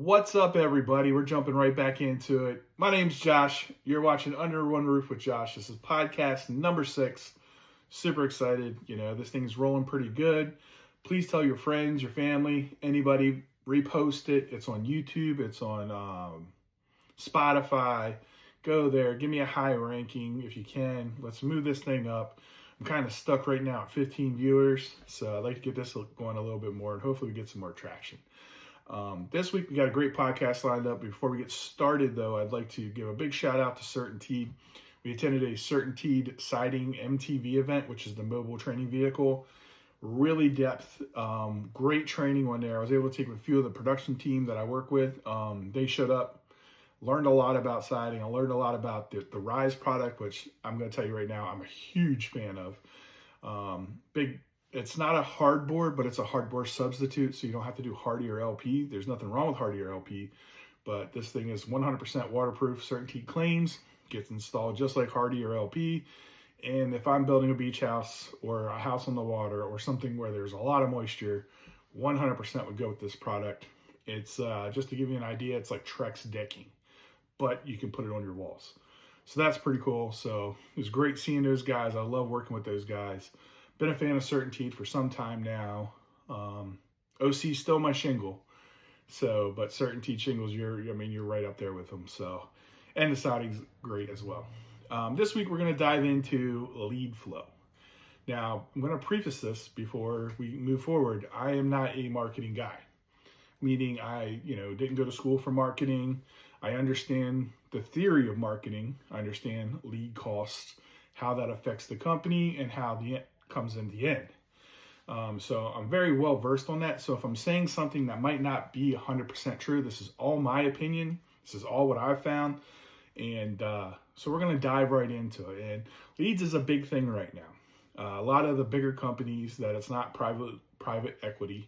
What's up, everybody? We're jumping right back into it. My name's Josh. You're watching Under One Roof with Josh. This is podcast number 6. Super excited. This thing's rolling pretty good. Please tell your friends, your family, anybody, repost it. It's on YouTube. It's on Spotify. Go there. Give me a high ranking if you can. Let's move this thing up. I'm kind of stuck right now at 15 viewers, so I'd like to get this going a little bit more, and hopefully we get some more traction. This week we got a great podcast lined up. Before we get started, though, I'd like to give a big shout out to CertainTeed. We attended a CertainTeed Siding MTV event, which is the mobile training vehicle. Really depth, great training on there. I was able to take a few of the production team that I work with. They showed up, learned a lot about siding. I learned a lot about the Rise product, which I'm going to tell you right now, I'm a huge fan of. It's not a hardboard, but it's a hardboard substitute, so you don't have to do Hardy or LP. There's nothing wrong with Hardy or LP, but this thing is 100% waterproof. CertainTeed claims, gets installed just like Hardy or LP. And if I'm building a beach house or a house on the water or something where there's a lot of moisture, 100% would go with this product. It's just to give you an idea, it's like Trex decking, but you can put it on your walls. So that's pretty cool. So it was great seeing those guys. I love working with those guys. Been a fan of CertainTeed for some time now. OC still my shingle. So, but CertainTeed shingles, you're right up there with them. So, and the siding's great as well. This week we're going to dive into lead flow. Now, I'm going to preface this before we move forward. I am not a marketing guy, meaning I, didn't go to school for marketing. I understand the theory of marketing. I understand lead costs, how that affects the company, and how the comes in the end. So I'm very well versed on that. So if I'm saying something that might not be 100% true, this is all my opinion. This is all what I've found. And so we're going to dive right into it. And leads is a big thing right now. A lot of the bigger companies that it's not private equity,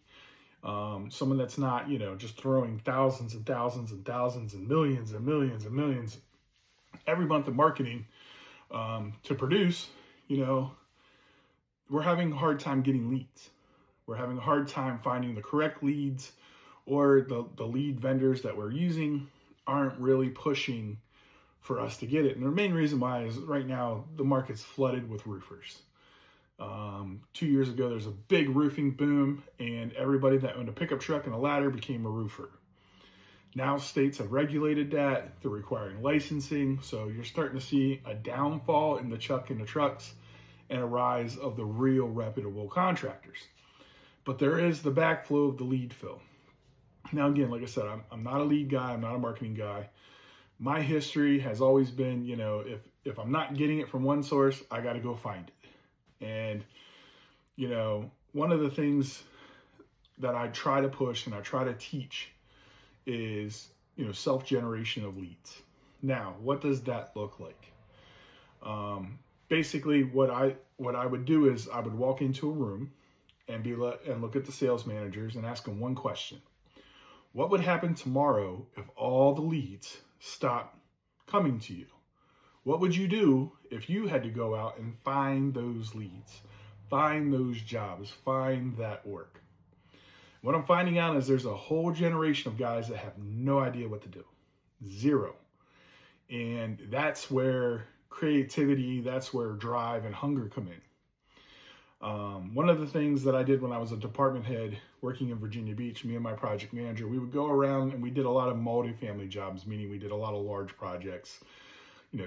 someone that's not, just throwing thousands and thousands and thousands and millions and millions and millions every month of marketing to produce, we're having a hard time getting leads. We're having a hard time finding the correct leads, or the lead vendors that we're using aren't really pushing for us to get it. And the main reason why is right now the market's flooded with roofers. 2 years ago, there's a big roofing boom, and everybody that owned a pickup truck and a ladder became a roofer. Now states have regulated that. They're requiring licensing. So you're starting to see a downfall in the trucks and a rise of the real reputable contractors. But there is the backflow of the lead fill. Now, again, like I said, I'm not a lead guy. I'm not a marketing guy. My history has always been, if I'm not getting it from one source, I got to go find it. And, one of the things that I try to push and I try to teach is, self-generation of leads. Now, what does that look like? Basically, what I would do is I would walk into a room and look at the sales managers and ask them one question. What would happen tomorrow if all the leads stopped coming to you? What would you do if you had to go out and find those leads, find those jobs, find that work? What I'm finding out is there's a whole generation of guys that have no idea what to do. Zero. And that's where creativity, that's where drive and hunger come in. One of the things that I did when I was a department head working in Virginia Beach, me and my project manager, we would go around and we did a lot of multifamily jobs, meaning we did a lot of large projects,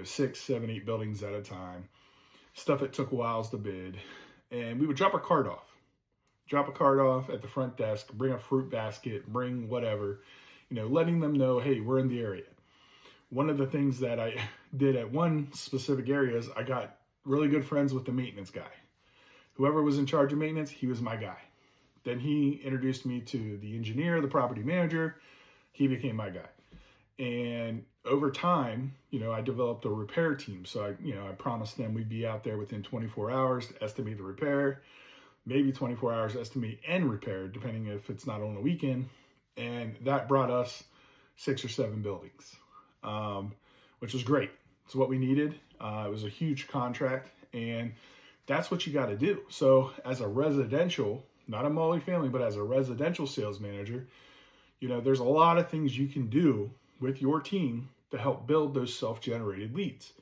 6, 7, 8 buildings at a time, stuff that took whiles to bid. And we would drop a card off at the front desk, bring a fruit basket, bring whatever, letting them know, hey, we're in the area. One of the things that I did at one specific area is I got really good friends with the maintenance guy. Whoever was in charge of maintenance, he was my guy. Then he introduced me to the engineer, the property manager. He became my guy. And over time, I developed a repair team. So I promised them we'd be out there within 24 hours to estimate the repair, maybe 24 hours estimate and repair, depending if it's not on a weekend. And that brought us 6 or 7 buildings. Which was great. It's what we needed. It was a huge contract, and that's what you got to do. So as a residential, not a multifamily, but as a residential sales manager, There's a lot of things you can do with your team to help build those self-generated leads.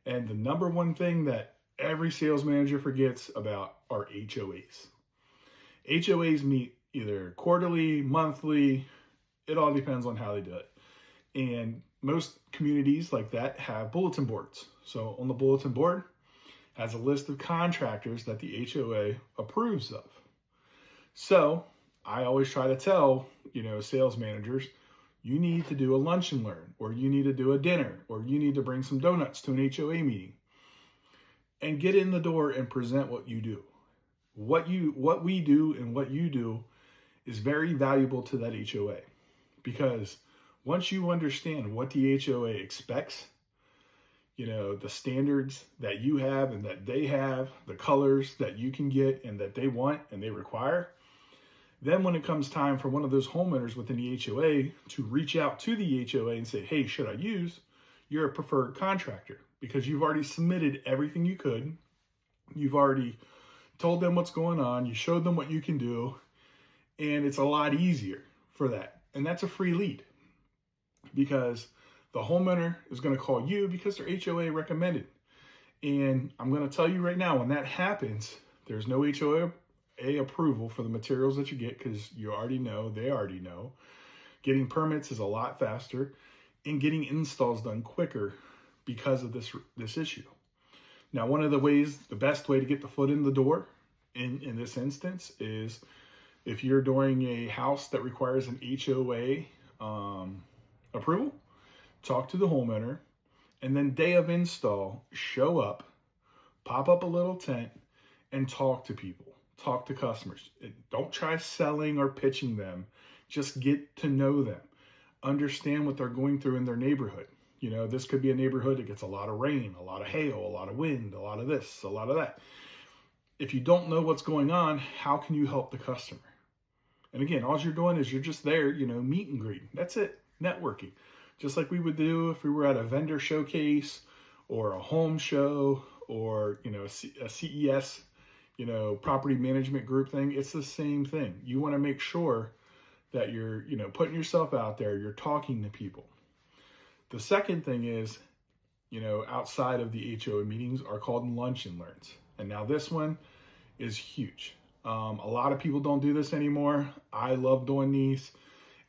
And the number one thing that every sales manager forgets about are HOAs. HOAs meet either quarterly, monthly, it all depends on how they do it. And most communities like that have bulletin boards. So on the bulletin board has a list of contractors that the HOA approves of. So I always try to tell, sales managers, you need to do a lunch and learn, or you need to do a dinner, or you need to bring some donuts to an HOA meeting and get in the door and present what you do. What we do and what you do is very valuable to that HOA, because once you understand what the HOA expects, the standards that you have and that they have, the colors that you can get and that they want and they require, then when it comes time for one of those homeowners within the HOA to reach out to the HOA and say, hey, should I use? You're a preferred contractor because you've already submitted everything you could. You've already told them what's going on. You showed them what you can do. And it's a lot easier for that. And that's a free lead because the homeowner is going to call you because their HOA recommended. And I'm going to tell you right now, when that happens, there's no HOA approval for the materials that you get because they already know. Getting permits is a lot faster and getting installs done quicker because of this issue. Now, the best way to get the foot in the door in this instance is if you're doing a house that requires an HOA approval, talk to the homeowner, and then day of install, show up, pop up a little tent, and talk to people. Talk to customers. Don't try selling or pitching them. Just get to know them. Understand what they're going through in their neighborhood. This could be a neighborhood that gets a lot of rain, a lot of hail, a lot of wind, a lot of this, a lot of that. If you don't know what's going on, how can you help the customer? And again, all you're doing is you're just there, meet and greet. That's it, networking. Just like we would do if we were at a vendor showcase or a home show or, a CES, property management group thing. It's the same thing. You want to make sure that you're, putting yourself out there, you're talking to people. The second thing is, outside of the HOA meetings are called lunch and learns. And now this one is huge. A lot of people don't do this anymore. I love doing these.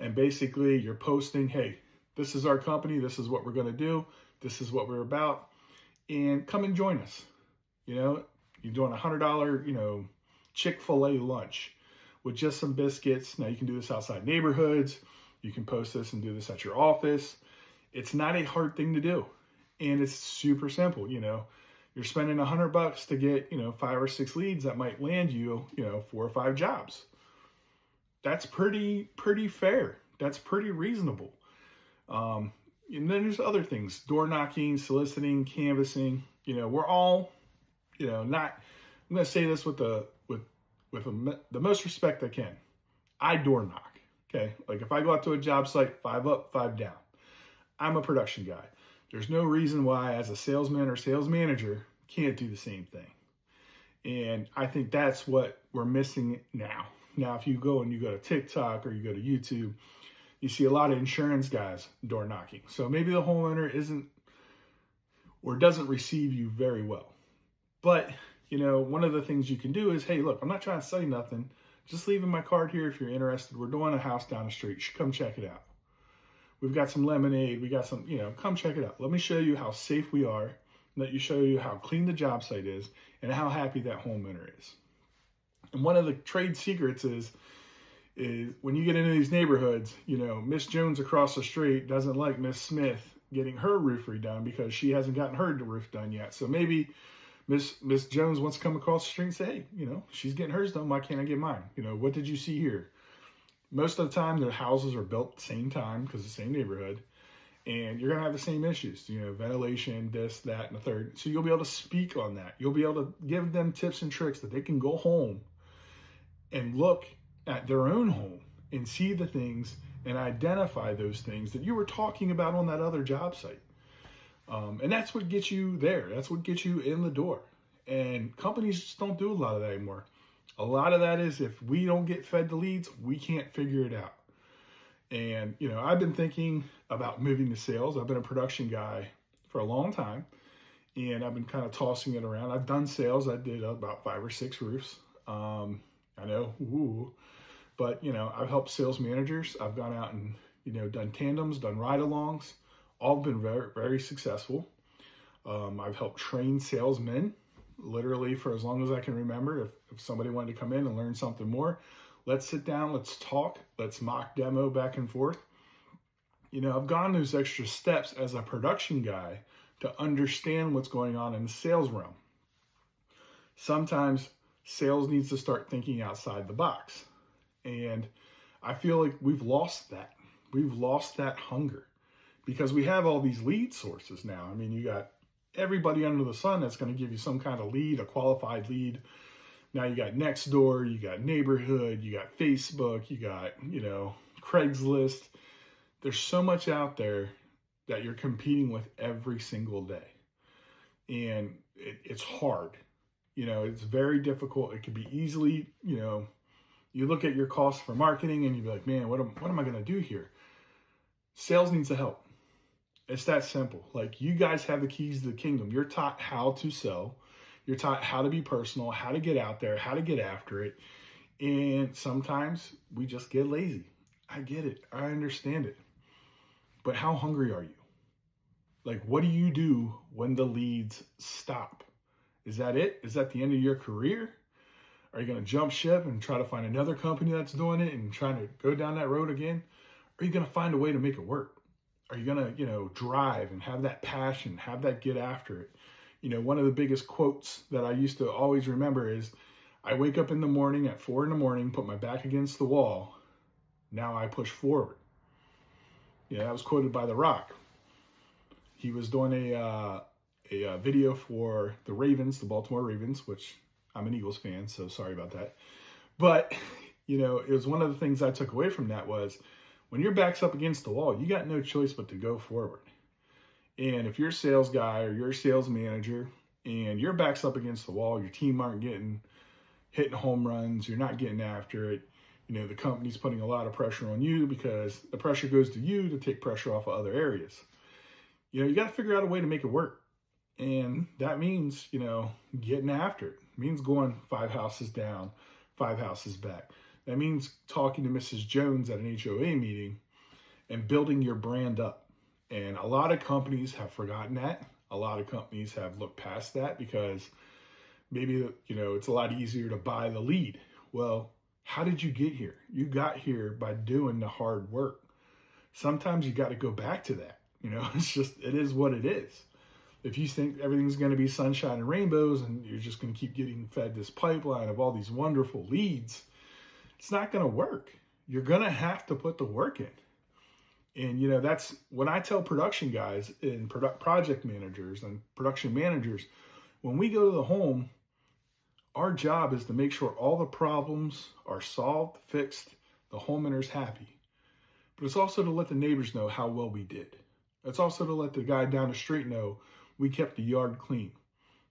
And basically you're posting, hey, this is our company. This is what we're going to do. This is what we're about. And come and join us. You're doing $100, Chick-fil-A lunch with just some biscuits. Now you can do this outside neighborhoods. You can post this and do this at your office. It's not a hard thing to do. And it's super simple. You're spending $100 to get, 5 or 6 leads that might land you, 4 or 5 jobs. That's pretty fair. That's pretty reasonable. And then there's other things, door knocking, soliciting, canvassing. We're all, not, I'm going to say this with the most respect I can. I door knock. Okay. Like if I go out to a job site, 5 up, 5 down. I'm a production guy. There's no reason why as a salesman or sales manager can't do the same thing. And I think that's what we're missing now. Now, if you go to TikTok or you go to YouTube, you see a lot of insurance guys door knocking. So maybe the homeowner isn't or doesn't receive you very well. But, one of the things you can do is, hey, look, I'm not trying to sell you nothing. Just leaving my card here if you're interested. We're doing a house down the street. You should come check it out. We've got some lemonade. We got some, come check it out. Let me show you how safe we are. Let you show you how clean the job site is and how happy that homeowner is. And one of the trade secrets is when you get into these neighborhoods, Miss Jones across the street doesn't like Miss Smith getting her roof redone because she hasn't gotten her roof done yet. So maybe Miss Jones wants to come across the street and say, hey, she's getting hers done. Why can't I get mine? What did you see here? Most of the time, the houses are built at the same time because it's the same neighborhood. And you're going to have the same issues, ventilation, this, that, and the third. So you'll be able to speak on that. You'll be able to give them tips and tricks that they can go home and look at their own home and see the things and identify those things that you were talking about on that other job site. And that's what gets you there. That's what gets you in the door. And companies just don't do a lot of that anymore. A lot of that is if we don't get fed the leads, we can't figure it out. And, I've been thinking about moving to sales. I've been a production guy for a long time, and I've been kind of tossing it around. I've done sales. I did about 5 or 6 roofs. I know, but I've helped sales managers. I've gone out and done tandems, done ride-alongs, all been very, very successful. I've helped train salesmen literally for as long as I can remember. If somebody wanted to come in and learn something more, let's sit down, let's talk, let's mock demo back and forth. I've gone those extra steps as a production guy to understand what's going on in the sales realm. Sometimes sales needs to start thinking outside the box. And I feel like we've lost that. We've lost that hunger because we have all these lead sources now. I mean, you got everybody under the sun that's going to give you some kind of lead, a qualified lead. Now you got Nextdoor, you got Neighborhood, you got Facebook, you got, Craigslist. There's so much out there that you're competing with every single day. And it's hard. It's very difficult. It could be easily, you look at your costs for marketing and you be like, man, what am I going to do here? Sales needs the help. It's that simple. Like, you guys have the keys to the kingdom. You're taught how to sell. You're taught how to be personal, how to get out there, how to get after it. And sometimes we just get lazy. I get it. I understand it. But how hungry are you? Like, what do you do when the leads stop? Is that it? Is that the end of your career? Are you going to jump ship and try to find another company that's doing it and trying to go down that road again? Or are you going to find a way to make it work? Are you going to, drive and have that passion, have that get after it? One of the biggest quotes that I used to always remember is, I wake up in the morning at 4 a.m, put my back against the wall. Now I push forward. That was quoted by The Rock. He was doing a video for the Ravens, the Baltimore Ravens, which I'm an Eagles fan, so sorry about that. But, it was one of the things I took away from that was, when your back's up against the wall, you got no choice but to go forward. And if you're a sales guy or you're a sales manager and your back's up against the wall, your team aren't hitting home runs, you're not getting after it, the company's putting a lot of pressure on you because the pressure goes to you to take pressure off of other areas. You got to figure out a way to make it work. And that means, getting after it. It means going 5 houses down, 5 houses back. That means talking to Mrs. Jones at an HOA meeting and building your brand up. And a lot of companies have forgotten that. A lot of companies have looked past that because maybe, it's a lot easier to buy the lead. Well, how did you get here? You got here by doing the hard work. Sometimes you got to go back to that. It is what it is. If you think everything's going to be sunshine and rainbows and you're just going to keep getting fed this pipeline of all these wonderful leads, it's not going to work. You're going to have to put the work in. And, that's when I tell production guys and project managers and production managers, when we go to the home, our job is to make sure all the problems are solved, fixed, the homeowner's happy. But it's also to let the neighbors know how well we did. It's also to let the guy down the street know we kept the yard clean.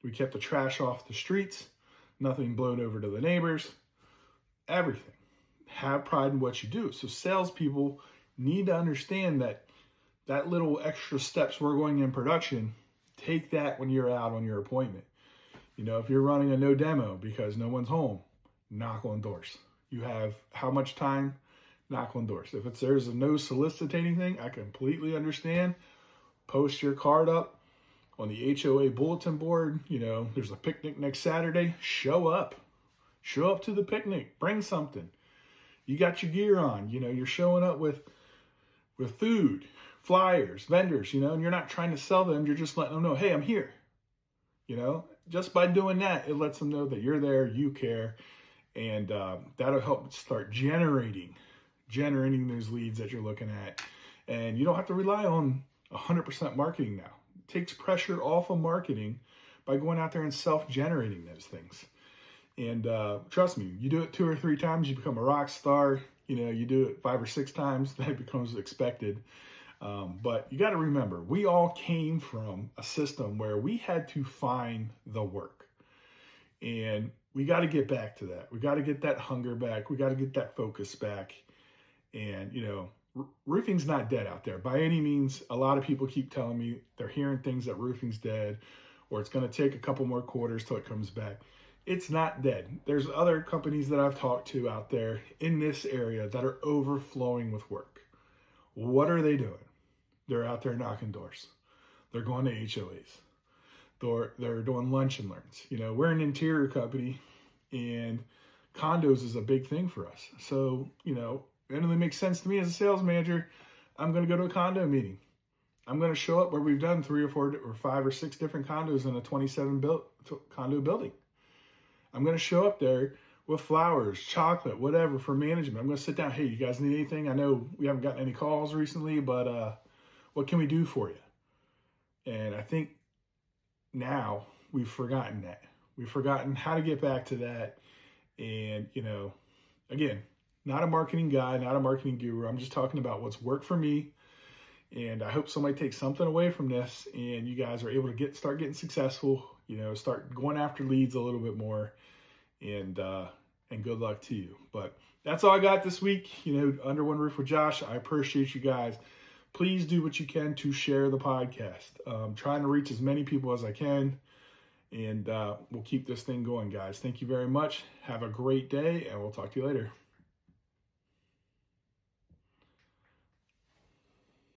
We kept the trash off the streets, nothing blown over to the neighbors, everything. Have pride in what you do. So salespeople need to understand that little extra steps we're going in production, take that when you're out on your appointment. If you're running a no demo because no one's home, knock on doors. You have how much time? Knock on doors. If there's a no soliciting thing, I completely understand. Post your card up on the HOA bulletin board. There's a picnic next Saturday. Show up. Show up to the picnic. Bring something. You got your gear on. You're showing up with food, flyers, vendors, and you're not trying to sell them. You're just letting them know, hey, I'm here. Just by doing that, it lets them know that you're there, you care, and that'll help start generating those leads that you're looking at. And you don't have to rely on 100% marketing now. It takes pressure off of marketing by going out there and self-generating those things. And trust me, you do it 2 or 3 times, you become a rock star. You do it 5 or 6 times, that becomes expected. But you got to remember, we all came from a system where we had to find the work. And we got to get back to that. We got to get that hunger back. We got to get that focus back. And, roofing's not dead out there by any means. A lot of people keep telling me they're hearing things that roofing's dead, or it's going to take a couple more quarters till it comes back. It's not dead. There's other companies that I've talked to out there in this area that are overflowing with work. What are they doing? They're out there knocking doors. They're going to HOAs. They're doing lunch and learns. You know, we're an interior company, and condos is a big thing for us. So, you know, it only makes sense to me as a sales manager. I'm going to go to a condo meeting. I'm going to show up where we've done 3 or 4 or 5 or 6 different condos in a 27 condo building. I'm going to show up there with flowers, chocolate, whatever for management. I'm going to sit down. Hey, you guys need anything? I know we haven't gotten any calls recently, but what can we do for you? And I think now we've forgotten that. We've forgotten how to get back to that. And, you know, again, not a marketing guy, not a marketing guru. I'm just talking about what's worked for me. And I hope somebody takes something away from this and you guys are able to start getting successful, you know, start going after leads a little bit more, and good luck to you. But that's all I got this week, you know, Under One Roof with Josh. I appreciate you guys. Please do what you can to share the podcast. I'm trying to reach as many people as I can, and we'll keep this thing going, guys. Thank you very much. Have a great day, and we'll talk to you later.